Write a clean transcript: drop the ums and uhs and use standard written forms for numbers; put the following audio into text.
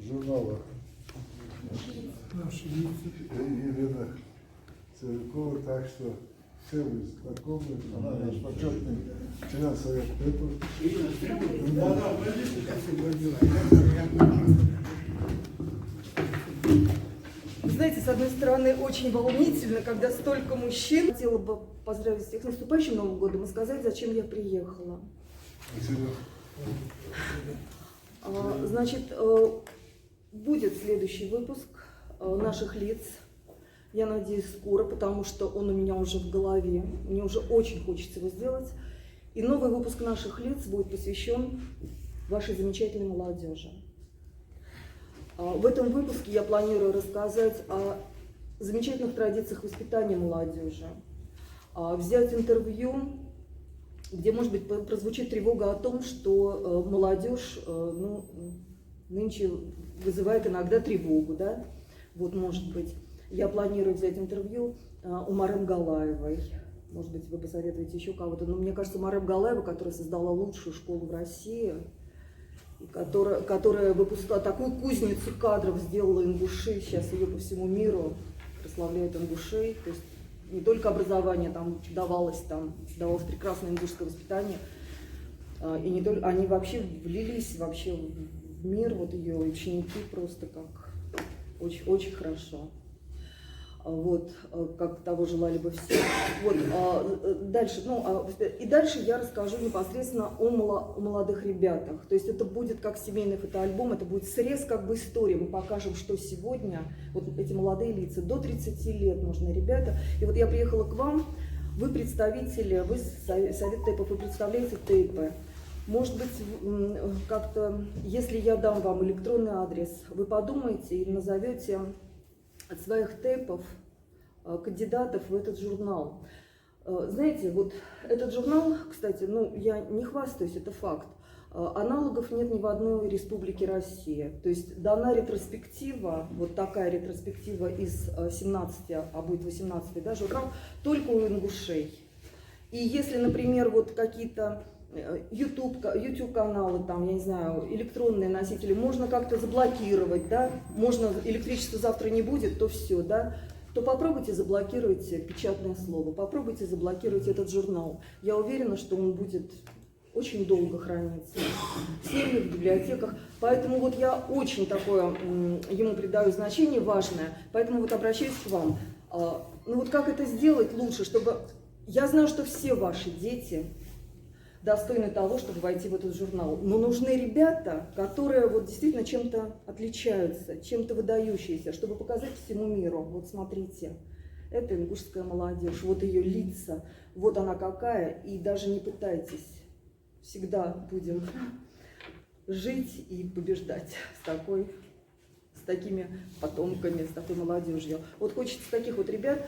журнала Елена Царюкова, так что все вы знакомы, она наш почетный член Совета ТЭПов. Вы знаете, с одной стороны, очень волнительно, когда столько мужчин. Хотела бы поздравить всех с наступающим Новым годом и сказать, зачем я приехала. Спасибо. Значит, будет следующий выпуск наших лиц. Я надеюсь, скоро, потому что он у меня уже в голове. Мне уже очень хочется его сделать. И новый выпуск наших лиц будет посвящен вашей замечательной молодежи. В этом выпуске я планирую рассказать о замечательных традициях воспитания молодежи, взять интервью, где, может быть, прозвучит тревога о том, что молодежь нынче вызывает иногда тревогу, да? Вот, может быть, я планирую взять интервью у Марем Галаевой. Может быть, вы посоветуете еще кого-то. Но мне кажется, Марем Галаева, которая создала лучшую школу в России, которая выпускала такую кузницу кадров, сделала ингушей, сейчас ее по всему миру прославляют ингушей. То есть не только образование там давалось прекрасное ингушское воспитание, и не только, они вообще влились вообще в мир, вот ее ученики просто как очень, очень хорошо. Вот, как того желали бы все. Вот, дальше, и дальше я расскажу непосредственно о молодых ребятах. То есть это будет как семейный фотоальбом, это будет срез как бы истории. Мы покажем, что сегодня вот эти молодые лица, до 30 лет нужны ребята. И вот я приехала к вам, вы представители, вы Совет ТЭПов, вы представляете ТЭПы. Может быть, как-то, если я дам вам электронный адрес, вы подумаете и назовете от своих ТЭПов кандидатов в этот журнал. Знаете, вот этот журнал, кстати, я не хвастаюсь, это факт, аналогов нет ни в одной республике России. То есть дана ретроспектива, вот такая ретроспектива из 17, а будет 18, да, журнал, только у ингушей. И если, например, вот какие-то YouTube каналы, там, я не знаю, электронные носители, можно как-то заблокировать, да, можно, электричества завтра не будет, то все, да, то попробуйте заблокировать печатное слово, попробуйте заблокировать этот журнал. Я уверена, что он будет очень долго храниться в семьях, в библиотеках, поэтому вот я очень такое ему придаю значение важное, поэтому вот обращаюсь к вам. Ну вот как это сделать лучше, чтобы... Я знаю, что все ваши дети достойны того, чтобы войти в этот журнал. Но нужны ребята, которые вот действительно чем-то отличаются, чем-то выдающиеся, чтобы показать всему миру. Вот смотрите, это ингушская молодежь, вот ее лица, вот она какая, и даже не пытайтесь. Всегда будем жить и побеждать с такими потомками, с такой молодежью. Вот хочется таких вот ребят.